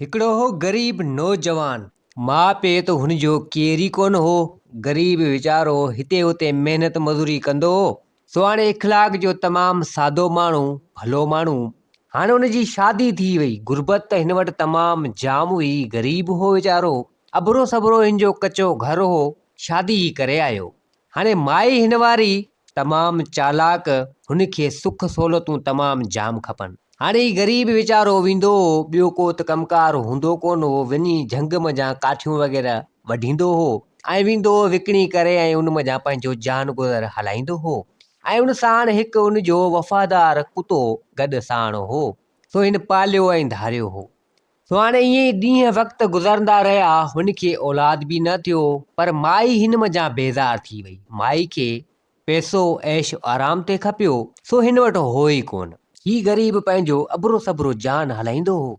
हिकिड़ो हो ग़रीब नौजवान। माउ पीउ त हुनजो केर ई कोन हो। ग़रीब वीचारो हिते हुते महिनत मज़ूरी कंदो हो। सो हाणे इख़्लाक़ जो तमामु सादो माण्हू, भलो माण्हू। हाणे हुनजी शादी थी वई। गुरबत त हिन वटि तमामु जाम हुई। ग़रीब हो वीचारो। अबरो सबरो हिन जो कचो घर हो। शादी ई करे आयो। हाणे माई हिन वारी तमामु चालाक। हुनखे सुख सहूलियतूं तमामु जाम खपनि। हाणे ही ग़रीब वीचारो वेंदो हो, ॿियो को त कमकार हूंदो कोन हो, वञी झंग मञा काठियूं वग़ैरह वढींदो हो ऐं वेंदो हो विकिणी करे ऐं उन मञा पंहिंजो जान गुज़र हलाईंदो हो। ऐं उन साण हिकु उनजो वफ़ादार कुतो गॾु साण हो। सो हिन पालियो ऐं धारियो हो। सो हाणे ईअं ई ॾींहं वक़्तु गुज़रंदा रहिया। हुनखे औलाद बि न थियो, पर माई हिन मञा बेज़ार थी वई। माई खे पैसो ऐश आराम ते खपियो, सो हिन वटि हो ई कोन। ही ग़रीब पंहिंजो अबरो सबरो जान हलाईंदो हो।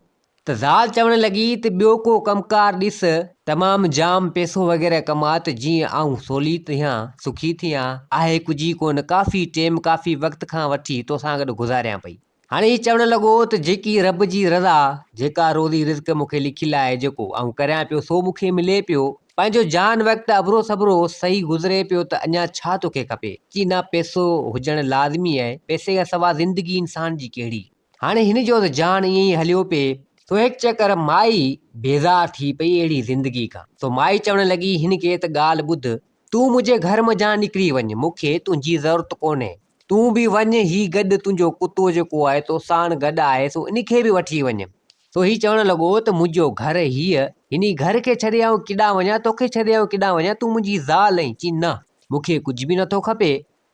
त ज़ाल चवण लॻी त ॿियो को कमकार ॾिस, तमामु जाम पैसो वग़ैरह कमा त जीअं आऊं सवली थियां, सुखी थियां। आहे कुझु ई कोन, काफ़ी टाइम काफ़ी वक़्त खां वठी तोसां गॾु गुज़ारियां पई। हाणे ही चवण लॻो त जेकी रब जी रज़ा, जेका रोज़ी रिज़्क मूंखे लिखियलु आहे, जेको आऊं करियां पियो सो मूंखे मिले पियो। पंहिंजो जान वक़्तु अबरो सबरो सही गुज़रे पियो त अञा छा तोखे खपे। की न पैसो हुजणु लाज़मी आहे, पैसे खां सवाइ ज़िंदगी इंसान जी कहिड़ी। हाणे हिन जो त जान ईअं ई हलियो पिए। सो हिकु चकर माई बेज़ार थी पई अहिड़ी ज़िंदगी खां। सो माई चवण लॻी हिनखे त ॻाल्हि ॿुध, तूं मुंहिंजे घर मञा निकिरी वञ, मूंखे तुंहिंजी ज़रूरत कोन्हे। तूं बि वञ, ही गॾु तुंहिंजो कुतो जेको आहे तो साण गॾु आहे, सो इनखे बि वठी वञ। सो ही चवण लॻो त मुंहिंजो घर हीअ, हिन घर खे छॾे आऊं केॾां वञा, तोखे छॾे आऊं केॾां वञा, तूं मुंहिंजी ज़ाल आहीं। चई न, मूंखे कुझु बि नथो खपे,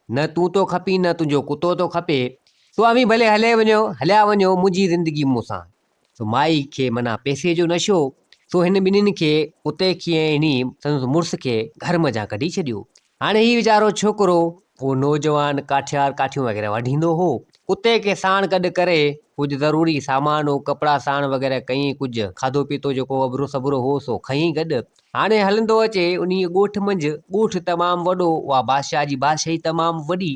न तूं तो खपी न तुंहिंजो कुतो तो खपे। सो अवी भले हलिया वञो मुंहिंजी ज़िंदगी मूंसां। सो माई खे माना पैसे जो नशो। सो हिन ॿिन्हिनि खे, कुते खे ऐं हिन संदसि मुड़ुस खे घर मञा कढी छॾियो। हाणे ही वीचारो छोकिरो, को नौजवान काठियार काठियूं वग़ैरह वढींदो हो। कुते खे साण गॾु करे कुझु ज़रूरी सामान हो, कपिड़ा साण वग़ैरह कईं, कुझु खाधो पीतो जेको अबरो सबरो हो सो खईं गॾु। हाणे हलंदो अचे उन ॻोठ मंझि। ॻोठ तमामु वॾो, उहा बादशाह जी बादशाही तमामु वॾी।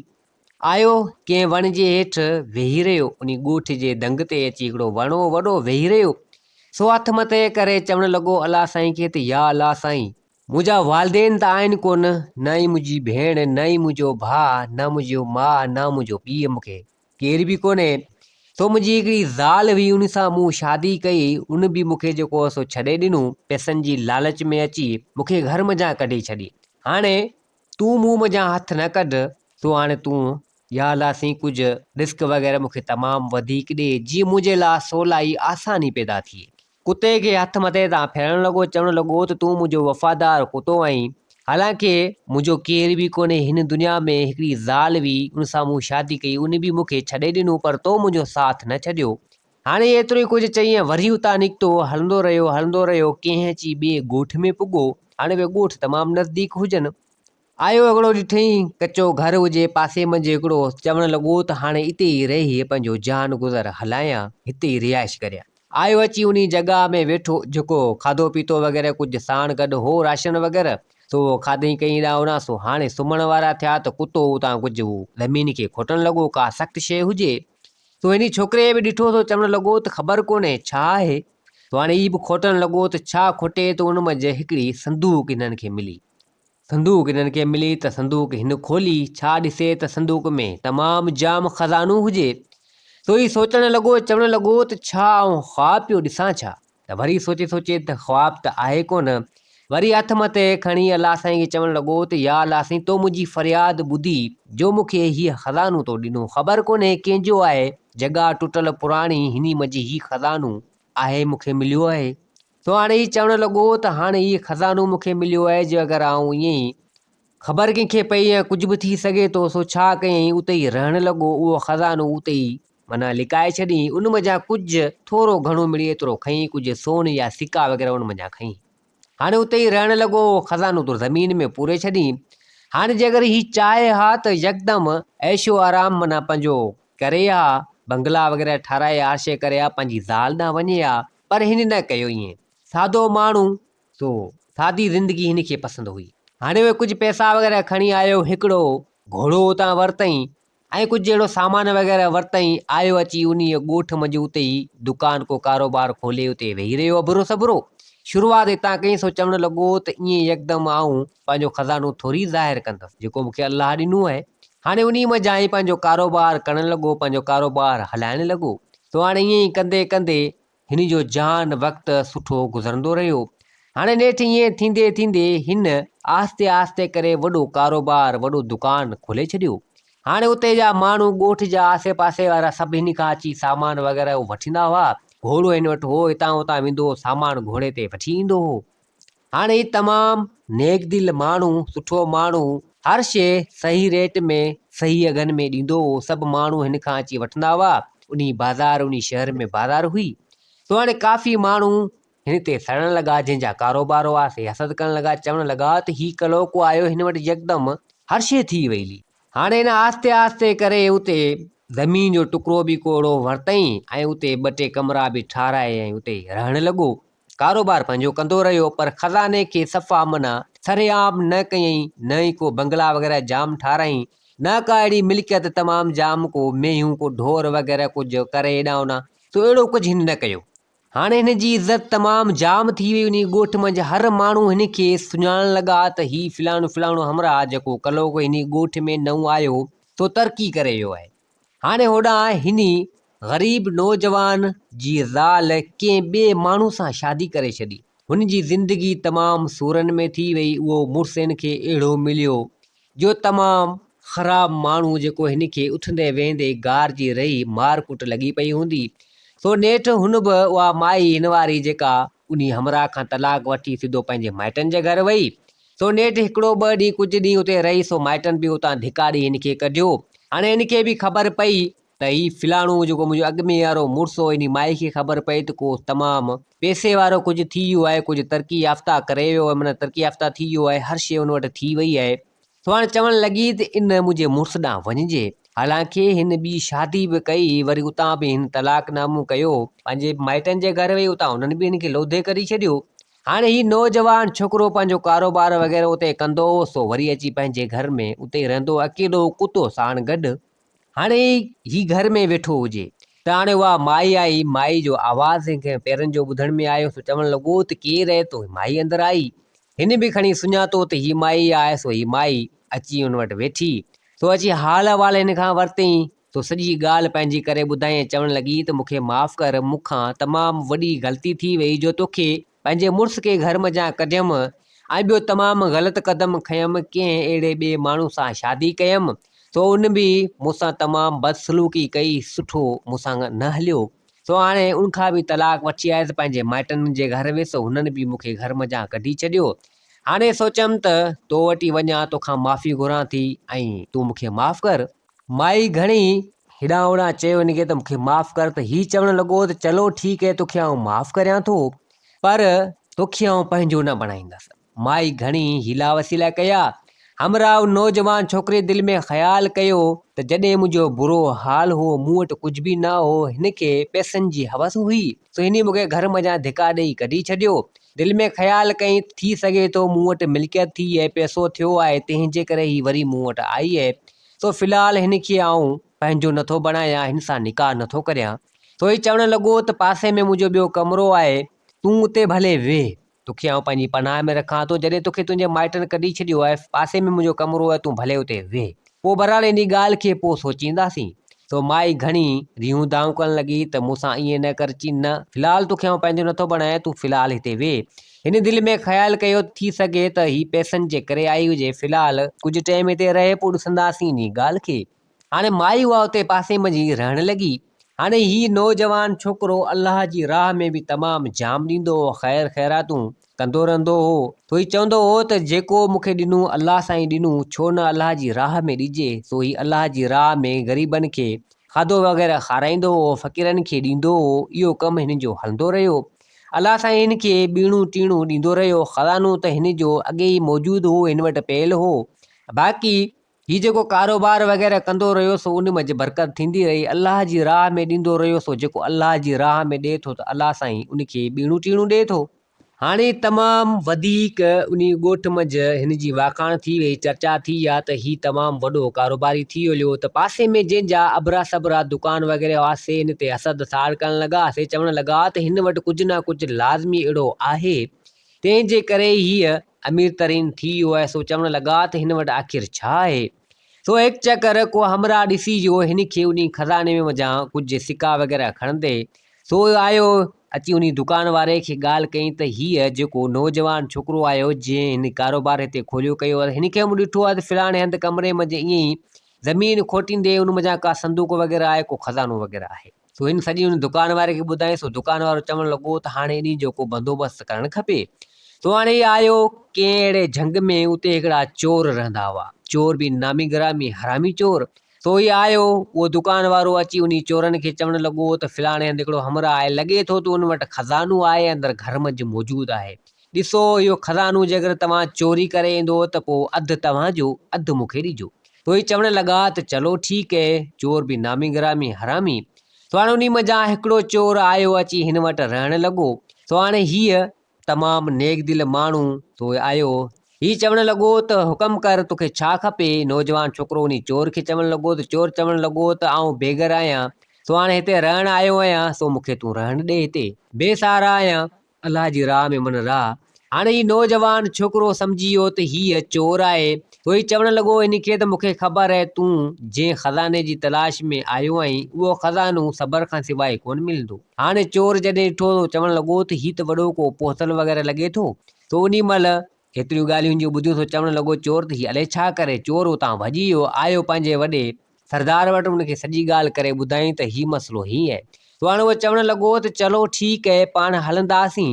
आयो कंहिं वण जे हेठि वेही रहियो। उन ॻोठ जे दंग ते अची हिकिड़ो वणो वॾो वेही रहियो। सो हथ मथे करे चवण लॻो अलाह साईं खे त या अलाह साईं, मुंहिंजा वालदेन त आहिनि कोन, न ई मुंहिंजी भेण, न ई मुंहिंजो भाउ, न मुंहिंजो माउ, न मुंहिंजो पीउ, मूंखे केर बि कोन्हे। सो मुंहिंजी हिकिड़ी ज़ाल हुई, उन सां मूं शादी कई। उन बि मूंखे जेको सो छॾे ॾिनो, पैसनि जी लालच में अची मूंखे घर मञा कढी छॾी। हाणे तूं मूं मञा हथ न कढ। सो हाणे तूं या अलाह साईं कुझु रिस्क वग़ैरह मूंखे तमामु वधीक ॾे, जीअं मुंहिंजे लाइ सवलाई आसानी पैदा थिए। कुते खे हथ मथे तां फेरण लॻो, चवण लॻो त तूं मुंहिंजो वफ़ादार कुतो आहीं। हालांकि मुंहिंजो केर बि कोन्हे हिन दुनिया में। हिकिड़ी ज़ाल हुई, उन सां मूं शादी कई, उन बि मूंखे छॾे ॾिनो, पर तो मुंहिंजो साथ न छॾियो। हाणे एतिरो ई कुझु चई वरी उतां निकितो। हलंदो रहियो कंहिं अची ॿिए ॻोठ में पुॻो। हाणे उहे ॻोठ तमामु नज़दीक हुजनि। आयो हिकिड़ो ॾिठईं कचो घर हुजे पासे मंझि हिकिड़ो। चवण लॻो त हाणे हिते ई रही पंहिंजो जान गुज़र हलायां, हिते ई रिहाइश करियां। आयो अची उन जॻह में वेठो, जेको खाधो पीतो वग़ैरह कुझु साण गॾु हो, राशन वग़ैरह। सो खाधई कई ॾावणा। सो हाणे सुम्हण वारा थिया त कुतो उतां कुझु ज़मीन खे खोटण लॻो, का सख़्तु शइ हुजे। सो हिन छोकिरे बि ॾिठो, सो चवण लॻो त ख़बर कोन्हे छा आहे। सो हाणे ही बि खोटण लॻो त छा खोटे, त उन मंझि हिकिड़ी संदूक हिननि खे मिली। संदूक हिननि खे मिली त संदूक हिन खोली, छा ॾिसे त संदूक में तमामु जाम ख़ज़ानो हुजे। सो ही सोचण लॻो, चवण लॻो त छा आऊं ख़्वाबु पियो ॾिसां छा। त वरी सोचे त ख़्वाबु त आहे कोन। वरी हथ मथे खणी अलाह साईं खे चवण लॻो त या अलाह साईं, तो मुंहिंजी फ़रियाद ॿुधी जो मूंखे हीअ ख़ज़ानो तो ॾिनो, ख़बर कोन्हे कंहिंजो आहे। जॻह टुटल पुराणी, हिन मंझि ही ख़ज़ानो आहे मूंखे मिलियो आहे। सो हाणे ही चवण लॻो त हाणे ही ख़ज़ानो मूंखे मिलियो आहे, जे अगरि आऊं ईअं ई ख़बर कंहिंखे पई या कुझु बि थी सघे थो। सो छा कयईं, उते ई रहण लॻो। उहो ख़ज़ानो उते ई माना लिकाए छॾियईं। उन मञा कुझु थोरो घणो मिड़े एतिरो खईं, कुझु सोन या सिका वग़ैरह उन मञा खईं। हाणे उते ई रहण लॻो। ख़ज़ानो तो ज़मीन में पूरे छॾियईं। हाणे जे अगरि ही चाहे हा त यकदमि ऐशो आराम माना पंहिंजो करे हा, बंगला वग़ैरह ठाराए आशे करे हा, पंहिंजी ज़ाल ॾांहुं वञे हा। पर हिन न कयो ईअं। सादो माण्हू, सो सादी ज़िंदगी हिन खे पसंदि हुई। हाणे उहे कुझु पैसा वग़ैरह खणी आयो, हिकिड़ो घोड़ो उतां वरितईं ऐं कुझु अहिड़ो सामान वग़ैरह वरितईं, आयो अची उन ॻोठ मंझि उते ई दुकान को कारोबार खोले उते वेही रहियो अबरो सबरो। शुरूआत हितां कई सो चवणु लॻो त ईअं यकदमि आऊं पंहिंजो खज़ानो थोरी ज़ाहिर कंदुसि जेको मूंखे अलाह ॾिनो आहे। हाणे उन मज़ा ई पंहिंजो कारोबार करणु लॻो, पंहिंजो कारोबार हलाइणु लॻो। सो हाणे ईअं ई कंदे कंदे हिन जो जान वक़्तु सुठो गुज़रंदो रहियो। हाणे नेठि ईअं थींदे थींदे हिन आहिस्ते आहिस्ते करे वॾो कारोबार, वॾो दुकान खोले छॾियो। हाणे उते जा माण्हू ॻोठ जा आसे पासे वारा सभु हिन खां अची सामान वग़ैरह वठींदा हुआ। घोड़ो हिन वटि हो, हितां हुतां वेंदो हो, सामान घोड़े ते वठी ईंदो हो। हाणे ही तमामु नेक दिल माण्हू, सुठो माण्हू, हर शइ सही रेट में सही अघनि में ॾींदो हो। सभु माण्हू हिन खां अची वठंदा हुआ। उन बाज़ार, उन शहर में बाज़ार हुई। सो हाणे काफ़ी माण्हू हिन ते सड़ण लॻा, जंहिंजा कारोबार हुआ से हसद करणु लॻा, चवणु लॻा त ही कलोको आयो, हिन वटि यकदमि हर शइ थी वई। हाणे हिन आहिस्ते आहिस्ते करे उते ज़मीन जो टुकड़ो बि कोड़ो वरितईं ऐं उते 2-3 कमरा बि ठाराए ऐं उते रहणु लॻो। कारोबार पंहिंजो कंदो रहियो, पर खज़ाने खे सफ़ा मना सरेआम न कयईं, न ई को बंगला वग़ैरह जाम ठाराईं, न का अहिड़ी मिल्कियत तमामु जाम, को मेंहियूं, को ढोर वग़ैरह कुझु करे हेॾां होॾां, तो अहिड़ो कुझु हिन न कयो। हाणे हिन जी इज़त तमामु जाम थी वई उन ॻोठ मंझि। हर माण्हू हिन खे सुञाणणु लॻा त ही फलाणो फलाणो हमरा जेको कलोको हिन ॻोठ में नओं आयो तो तरक़ी करे वियो आहे। हाणे होॾां हिन ग़रीब नौजवान जी ज़ाल कंहिं ॿिए माण्हू सां शादी करे छॾी। हुन जी ज़िंदगी तमामु सूरनि में थी वई। उहो मुड़ुसु हिन खे अहिड़ो मिलियो जो तमामु ख़राबु माण्हू, जेको हिन खे उथंदे वेहंदे गारिजी रही मार कुट लॻी पई हूंदी। सो नेठि हुन बि उहा माई हिन वारी जेका उन हमरा खां तलाक वठी सिधो पंहिंजे माइटनि जे घर वई। सो नेठि हिकिड़ो ॿ ॾींहुं, कुझु ॾींहुं उते रही, सो माइटनि बि उतां धिका ॾेई हिन खे कढियो। हाणे हिन खे बि ख़बर पई त ही फलाणो जेको मुंहिंजो अॻु में वारो मुड़ुसु हो, हिन माई खे ख़बर पई त को तमामु पैसे वारो कुझु थी वियो आहे, कुझु तरक़ी याफ़्ता करे वियो आहे, माना तरक़ी याफ़्ता थी वियो आहे, हर शइ हुन वटि थी वई आहे। सो हाणे चवणु लॻी त इन मुंहिंजे मुड़ुसु ॾांहुं वञिजे। हालांकि हिन ॿी शादी बि कई, वरी उतां बि हिन तलाकनामो कयो, पंहिंजे माइटनि जे घर वई, उतां उन्हनि बि हिन खे लोधे करे छॾियो। हाणे ही नौजवान छोकिरो पंहिंजो कारोबार वग़ैरह उते कंदो हो, सो वरी अची पंहिंजे घर में उते रहंदो अकेलो, कुतो साण गॾु। हाणे ही घर में वेठो हुजे त हाणे उहा माई आई। माई जो आवाज़ खे पेरनि जो ॿुधण में आयो, सो चवणु लॻो त केरु आहे? तो माई अंदरि आई। हिन बि खणी सुञातो त ही माई आहे। सो ही माई अची हुन वटि वेठी, सो अची हाल अहिवाल हिन खां वरितईं। सो सॼी ॻाल्हि पंहिंजी करे ॿुधाईं, चवणु लॻी त मूंखे माफ़ु कर, मूंखां तमामु वॾी ग़लती थी वई जो तोखे पंहिंजे मुड़ुस खे घर मंझां कढियमि, ऐं ॿियो तमामु ग़लति क़दम खयमि, कंहिं अहिड़े ॿिए माण्हू सां शादी कयमि। सो उन बि मूंसां तमामु बदसलूकी कई, सुठो मूंसां न हलियो। सो हाणे उनखां बि तलाक वठी आयसि, पंहिंजे माइटनि जे घर वियुसि, हुननि बि मूंखे घर मंझां कढी छॾियो। हाणे सोचियमि त तो वटि वञा, तोखां माफ़ी घुरां थी ऐं तूं मूंखे माफ़ु कर। माई घणी हेॾां होॾां चयो हिन खे त मूंखे माफ़ु कर, त हीउ चवणु लॻो त चलो ठीकु है, तोखे आउं माफ़ु करियां थो, पर तोखे आउं पंहिंजो न बणाईंदसि। माई घणी हीला वसीला कया। हमरा नौजवान छोकिरे दिलि में ख़्यालु कयो त जॾहिं मुंहिंजो बुरो हाल हो, मूं वटि कुझु बि न हो, हिन खे पैसनि जी हवस हुई, सो हिन मूंखे घर मंझां धिका ॾेई कढी छॾियो। दिलि में ख़्यालु कई थी सघे थो मूं वटि मिल्कियत थी आहे, पैसो थियो आहे, तंहिंजे करे ही वरी मूं वटि आई आहे। सो फ़िलहालु हिन खे आउं पंहिंजो नथो बणायां, हिन सां निकाह नथो करियां। सो ही चवणु लॻो त पासे में मुंहिंजो ॿियो कमिरो आहे, तूं उते भले वेह, तोखे आउं पंहिंजी पनाह में रखां थो। जॾहिं तोखे तुंहिंजे माइटनि कढी छॾियो आहे, पासे में मुंहिंजो कमिरो आहे, तूं भले उते वेह, पोइ बहरहाल इन ॻाल्हि खे पोइ सोचींदासीं। सो माई घणी रियूं दाऊं करणु लॻी त मूंसां ईअं न कर, चीन न, फ़िलहालु तोखे आउं पंहिंजो नथो बणायां, तूं फ़िलहालु हिते वेह। हिन दिलि में ख़्यालु कयो थी सघे त ही पैसनि जे करे आई हुजे, फ़िलहालु कुझु टाइम हिते रहे, पोइ ॾिसंदासीं इन ॻाल्हि खे। हाणे माई उहा उते पासे मंझि रहणु लॻी। हाणे ही नौजवान छोकिरो अलाह जी राह में बि तमामु जाम ॾींदो हो, ख़ैर ख़ैरातूं कंदो रहंदो हो। तो ही चवंदो हो त जेको मूंखे ॾिनो अलाह सां ई ॾिनो, छो न अलाह जी राह में ॾिजे। सो ही अलाह जी राह में ग़रीबनि खे खाधो वग़ैरह खाराईंदो हो, फ़क़ीरनि खे ॾींदो हो। इहो कमु हिन जो हलंदो रहियो। अलाह सां हिन खे ॿीणूं टीणूं ॾींदो रहियो। ख़ज़ानो त हिन जो अॻे ई मौजूदु हो, हिन वटि पियल हो। बाक़ी ही जेको कारोबार वग़ैरह कंदो रहियो, सो उन मंझि बरकत थींदी रही। अलाह जी राह में ॾींदो रहियो, सो जेको अलाह जी राह में ॾिए थो त अलाह साईं उनखे ॿीणूं टीणूं ॾिए थो। हाणे तमामु वधीक उन ॻोठ मंझि हिन जी वाखाण थी वई, चर्चा थी आहे त ही तमामु वॾो कारोबारी थी वियो त पासे में जंहिंजा अबरा सबरा दुकान वग़ैरह हुआसीं हिन ते हसद साड़ करणु लॻासीं, चवणु लॻा त हिन वटि कुझु न कुझु लाज़मी अहिड़ो आहे तंहिंजे करे हीअ अमीर तरीन थी वियो आहे। सो चवणु लॻा त हिन वटि आख़िर छा आहे। सो हिकु चकर को हमरा ॾिसी जो हिन खे उन खज़ाने में वञा कुझु सिका वग़ैरह खणंदे। सो आयो अची उन दुकान वारे खे ॻाल्हि कई त हीअ जेको नौजवान छोकिरो आयो जंहिं हिन कारोबार हिते खोलियो कयो आहे, हिन खे मूं ॾिठो आहे त फिलाणे हंधि कमरे मंझि ईअं ई ज़मीन खोटींदे उन मंझां का संदूक वग़ैरह आहे, को खज़ानो वग़ैरह आहे। सो हिन सॼी उन दुकान वारे खे ॿुधाईं। सो दुकान वारो चवणु लॻो त हाणे इन जो को बंदोबस्तु करणु खपे। सो हाणे इहो आयो कंहिं अहिड़े झंग में उते हिकिड़ा चोर रहंदा हुआ, चोर बि नामी गिरामी हरामी चोर। सो ही आयो उहो दुकान वारो अची उन चोरनि खे चवणु लॻो त फिलाणे हंधि हिकिड़ो हमरा आहे, लॻे थो त उन वटि खज़ानो आहे, अंदरि घर मंझि मौजूदु आहे। ॾिसो इहो खज़ानो जे अगरि तव्हां चोरी करे ईंदो त पोइ अधु तव्हांजो अधु मूंखे ॾिजो। तो ही चवणु लॻा त चलो ठीकु आहे, चोर बि नामी गिरामी हरामी। सो हाणे उन मंझां हिकिड़ो चोर आयो अची हिन वटि रहणु लॻो। सो हाणे हीअ तमामु नेक दिल माण्हू सो आयो, हीउ चवणु लॻो त हुकम कर तोखे छा खपे। नौजवान छोकिरो उन चोर खे चवणु लॻो त चोर चवणु लॻो त आउं बेघर आहियां, सो हाणे हिते रहणु आयो आहियां, सो मूंखे तूं रहणु ॾे, हिते बेसहारा आहियां, अलाह जी राह में मन राह। हाणे ही नौजवान छोकिरो सम्झी वियो त हीअ चोर आहे। सो ही चवणु लॻो हिन खे त मूंखे ख़बर आहे तूं जंहिं खज़ाने जी तलाश में आयो आहीं उहो खज़ानो सबर खां सवाइ कोन मिलंदो। हाणे चोर जॾहिं ॾिठो चवणु लॻो त हीउ त वॾो को पोतल वग़ैरह लॻे थो। सो उन महिल हेतिरियूं ॻाल्हियूं जो ॿुधियूं सो चवणु लॻो चोर त हीउ अलाए छा करे। चोर उतां भॼी वियो, आयो पंहिंजे वॾे सरदार वटि, उनखे सॼी ॻाल्हि करे ॿुधाईं त हीउ मसइलो हीअं आहे। सो हाणे उहो चवणु लॻो त चलो ठीकु आहे, पाण हलंदासीं,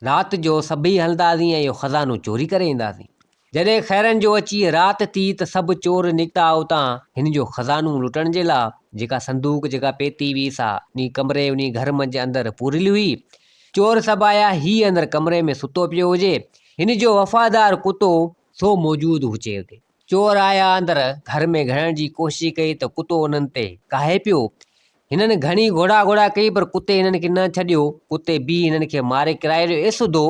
राति जो सभई हलंदासीं ऐं इहो खज़ानो चोरी करे ईंदासीं। जॾहिं ख़ैरनि जो अची राति थी त सभु चोर निकिता उतां हिन जो खज़ानो लुटण जे लाइ। जेका संदूक जेका पेती हुई सा उन कमरे उन घर मंझि अंदरि पूरियल हुई। चोर सभु आया, हीउ अंदरि कमरे में सुतो पियो हुजे, हिन जो वफ़ादार कुतो सो मौजूदु हुजे हुते। चोर आया अंदरि घर में घणण जी कोशिशि कई त कुतो उन्हनि ते काहे पियो। हिननि घणी घोड़ा घोड़ा कई पर कुते हिननि खे न छॾियो, कुते बि हिननि खे मारे किराए ॾियो एसुदो।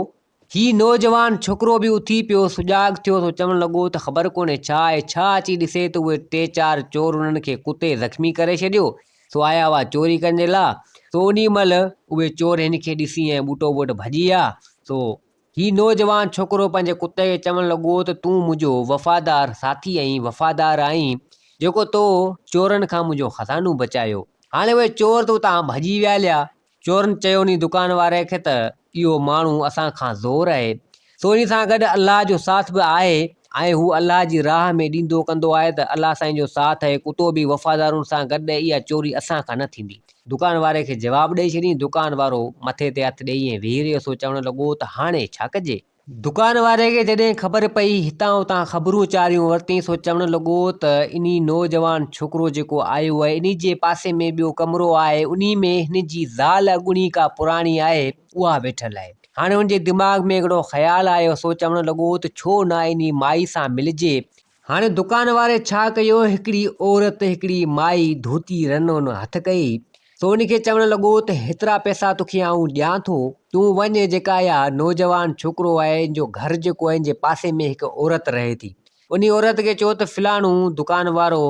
ही नौजवान छोकिरो बि उथी पियो, सुजाॻ थियो, तो चवणु लॻो त ख़बर कोन्हे छा आहे, छा अची ॾिसे त उहे 3-4 चोर उन्हनि खे कुते ज़ख़्मी करे छॾियो। सो आया हुआ चोरी करण जे लाइ। सो उन महिल उहे चोर हिन खे ॾिसी ऐं ॿूटो ॿूट भॼी विया। सो ही नौजवान छोकिरो पंहिंजे कुते खे चवणु लॻो त तूं मुंहिंजो वफ़ादार साथी आहीं, वफ़ादार आहीं, जेको तो चोरनि खां मुंहिंजो खज़ानो बचायो। हाणे उहे चोर त उतां भॼी विया हलिया। चोरनि चयो उन दुकान वारे खे त इहो माण्हू असां खां ज़ोर आहे। सो इन सां गॾु अलाह जो साथ बि आहे ऐं हू अलाह जी राह में ॾींदो कंदो आहे त अलाह साईं जो साथ आहे। कुतो बि वफ़ादारुनि सां गॾु आहे, इहा चोरी असां खां न थींदी। दुकान वारे खे जवाबु ॾेई छॾियईं। दुकान वारो मथे ते हथु ॾेई ऐं वेही रहियो। सो चवणु लॻो त हाणे छा कजे। दुकान वारे खे जॾहिं ख़बर पई, हितां हुतां ख़बरूं चारियूं वरितईं। सो चवणु लॻो त इन नौजवान छोकिरो जेको आयो आहे, इन जे पासे में ॿियो कमिरो आहे, उन में हिन जी ज़ाल अॻुणी का पुराणी आहे, उहा वेठल आहे। हाणे हुनजे दिमाग़ में हिकिड़ो ख़्यालु आयो। सो चवणु लॻो त छो न इन माई सां मिलिजे। हाणे दुकान वारे छा कयो, हिकिड़ी औरत हिकिड़ी माई धोती रन उन हथु कई। सो उनखे चवणु लॻो त हेतिरा पैसा तोखे आऊं ॾियां थो, तूं वञ, जेका इहा नौजवान छोकिरो आहे इन जो घर जेको आहे इन जे पासे में हिकु औरत रहे थी, उन औरत खे चओ त फिलाणो दुकान वारो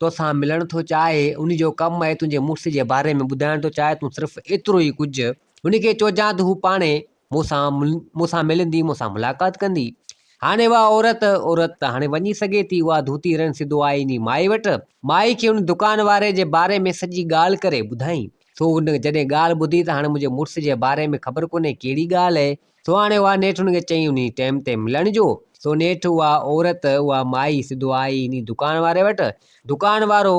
तोसां मिलण थो चाहे, उन जो कमु आहे तुंहिंजे मुड़ुस जे बारे में ॿुधाइण थो चाहे, तूं सिर्फ़ु एतिरो ई कुझु उनखे चइजां त हू पाणे मूंसां मिलंदी, मूंसां मुलाक़ात कंदी। हाणे उहा औरत हाणे वञी सघे थी, उहा धोती रन सिधो आई नी माई वटि। माई खे हुन दुकान वारे जे बारे में सॼी ॻाल्हि करे ॿुधाई। सो हुन जॾहिं ॻाल्हि ॿुधी त हाणे मुंहिंजे मुड़ुस जे बारे में ख़बर कोन्हे कहिड़ी ॻाल्हि आहे। सो हाणे उहा नेठि हुनखे चई उन टाइम ते मिलण जो। सो नेठि उहा औरत उहा माई सिधो आई इन दुकान वारे वटि। दुकान वारो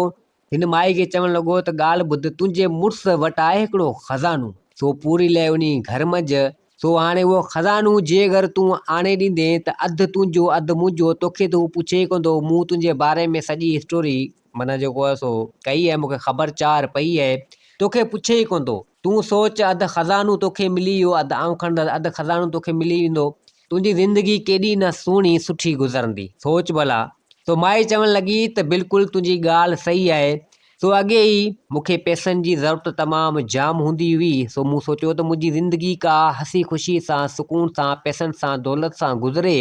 हिन माई खे चवणु लॻो त ॻाल्हि ॿुध, तुंहिंजे मुड़ुस वटि आहे हिकिड़ो खज़ानो, सो पूरी लाइ उन घर मंझि। सो हाणे उहो खज़ानो जे अगरि तूं आणे ॾींदे त अधु तुंहिंजो अधु मुंहिंजो, तोखे त हू पुछे ई कोन्ह थो। मूं तुंहिंजे बारे में सॼी हिस्टोरी माना जेको आहे सो कई आहे, मूंखे ख़बर चार पई आहे, तोखे पुछे ई कोन्ह थो। तूं सोच, अधु खज़ानो तोखे मिली वियो, अधु आऊं खणंदसि, अधु खज़ानो तोखे मिली वेंदो, तुंहिंजी ज़िंदगी केॾी न सुहिणी सुठी गुज़रंदी, सोच भला। तो माई चवणु लॻी त बिल्कुलु तुंहिंजी ॻाल्हि सही आहे, सो अॻे ई मूंखे पैसनि जी ज़रूरत तमामु जाम हूंदी हुई। सो मूं सोचियो त मुंहिंजी ज़िंदगी का हसी ख़ुशी सां सुकून सां पैसनि सां दौलत सां गुज़रे।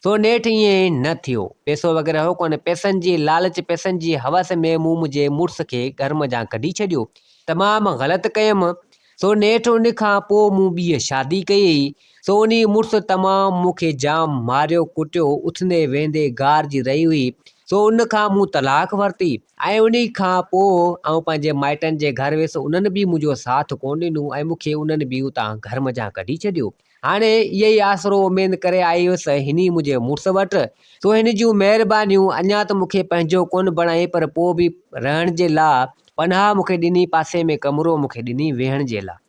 सो नेठि ईअं न थियो। पैसो वग़ैरह हो कोन्ह। पैसनि जी लालच पैसनि जी हवस में मूं मुंहिंजे मुड़ुस खे घर मां कढी छॾियो। तमामु ग़लति कयमि। सो नेठि उन खां पोइ मूं ॿीं शादी कई। सो उन मुड़ुस तमामु मूंखे जाम मारियो कुटियो, उथंदे वेंदे गार जी रही हुई। सो उन खां मूं तलाक वरिती ऐं उन खां पोइ आउं पंहिंजे माइटनि जे घर वियुसि। उन्हनि बि मुंहिंजो साथ कोन ॾिनो ऐं मूंखे उन्हनि बि उतां घर मां कढी छॾियो। हाणे इहे ई आसरो उमेद करे आई हुअसि हिन मुंहिंजे मुड़ुस वटि। सो हिन जूं महिरबानियूं अञा त मूंखे पंहिंजो कोन बणाई, पर पोइ बि रहण जे लाइ पनाह मूंखे ॾिनी, पासे में कमिरो मूंखे ॾिनी वेहण जे लाइ।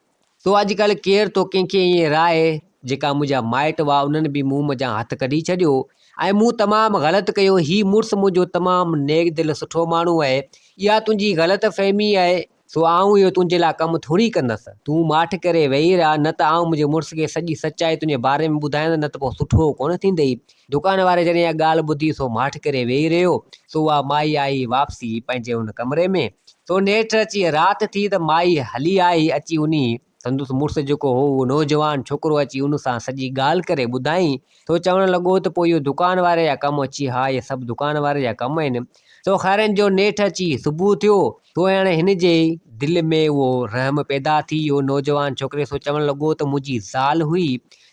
सो अॼुकल्ह केरु तो कंहिंखे ईअं राहे, जेका मुंहिंजा माइट हुआ उन्हनि बि मूं मां हथु कढी छॾियो ऐं मूं तमामु ग़लति कयो। हीउ मुड़ुसु मुंहिंजो तमामु नेक दिलि सुठो माण्हू आहे। इहा तुंहिंजी ग़लति फ़हमी आहे। सो आउं इहो तुंहिंजे लाइ कमु थोरी कंदसि। तूं माठि करे वेही रह, न त आउं मुंहिंजे मुड़ुस खे सॼी सचाई तुंहिंजे बारे में ॿुधाईंदसि, न त पोइ सुठो कोन थींदई। दुकान वारे जॾहिं इहा ॻाल्हि ॿुधी सो माठि करे वेही रहियो। सो उहा माई आई वापसी पंहिंजे हुन कमरे में। सो नेठि अची राति थी त माई हली आई। अची उन संदुसि मुड़ुसु जेको हो उहो नौजवान छोकिरो अची उन सां सॼी ॻाल्हि करे ॿुधाई। सो चवणु लॻो त पोइ इहो दुकान वारे जा कमु अची, हा इहे सभु दुकान वारे जा कम आहिनि। सो ख़ैरनि जो नेठि अची सुबुह थियो। सो हाणे हिन जे दिलि में उहो रहम पैदा थी। इहो नौजवान छोकिरे सो चवणु लॻो त मुंहिंजी ज़ाल हुई,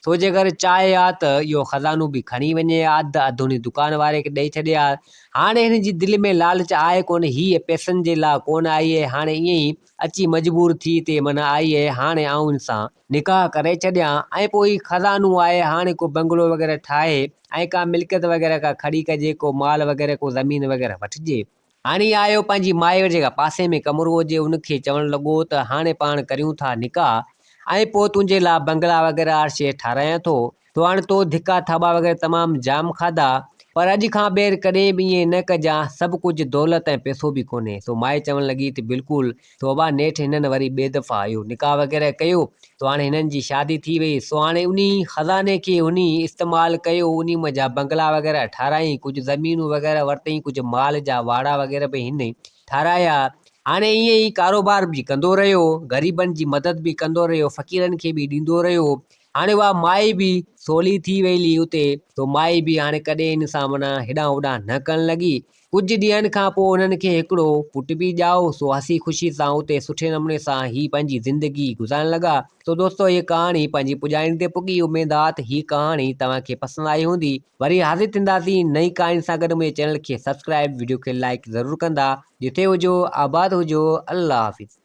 सो जेकर चाहे हा त इहो ख़ज़ानो बि खणी वञे, अधु उन दुकान वारे खे ॾेई छॾे हा। हाणे हिन जी दिलि में लालच आहे कोन, हीअ पैसनि जे लाइ कोन आई आहे। हाणे ईअं ई अची मजबूर थी ते माना आई आहे। हाणे आउं हिन सां निकाह करे छॾियां ऐं पोइ ही ख़ज़ानो आहे। हाणे को बंगलो वग़ैरह ठाहे ऐं का मिल्कियत वग़ैरह का खड़ी कजे, को माल वग़ैरह को ज़मीन वग़ैरह वठिजे। हाणे आयो पंहिंजी माई जेका पासे में कमिरो हुजे उनखे चवणु लॻो त हाणे पाण करियूं था निकाह ऐं पोइ तुंहिंजे लाइ बंगला वग़ैरह हर शइ ठारायां थो। तो हाणे तो धिका थाबा वग़ैरह तमामु जाम खाधा, पर अॼु खां ॿीहर कॾहिं बि ईअं न कजांइ। सभु कुझु दौलत ऐं पैसो बि कोन्हे। सो माई चवणु लॻी त बिल्कुलु। सो अबा नेठि हिननि वरी ॿिए दफ़ा इहो निकाह वग़ैरह कयो। तो हाणे हिननि जी शादी थी वई। सो हाणे उन ख़ज़ाने खे उन इस्तेमालु कयो, उन मां बंगला वग़ैरह ठाराई, कुझु ज़मीनूं वग़ैरह वरितई, कुझु माल जा वाड़ा वग़ैरह बि हिन ठाराया। हाणे ईअं ई कारोबार बि कंदो रहियो, ग़रीबनि जी मदद बि कंदो रहियो, फ़क़ीरनि खे बि ॾींदो रहियो। हाणे उहा माई बि सवली थी वई उते। तो माई बि हाणे कॾहिं हिन सां माना हेॾां होॾां न करणु लॻी। कुझु ॾींहंनि खां पोइ उन्हनि खे हिकिड़ो पुटु बि ॼाओ। सो हसी ख़ुशी सां उते सुठे नमूने सां ही पंहिंजी ज़िंदगी गुज़ारणु लॻा। तो दोस्तो हीअ कहाणी पंहिंजी पुॼाइण ते पुॻी। उमेद आहे त हीअ कहाणी तव्हांखे पसंदि आई हूंदी। वरी हाज़िर थींदासीं नई कहाणी सां गॾु। मुंहिंजे चैनल खे सब्सक्राइब, वीडियो खे लाइक ज़रूरु कंदा। जिथे हुजो आबाद हुजो। अल्लाह हाफ़िज़।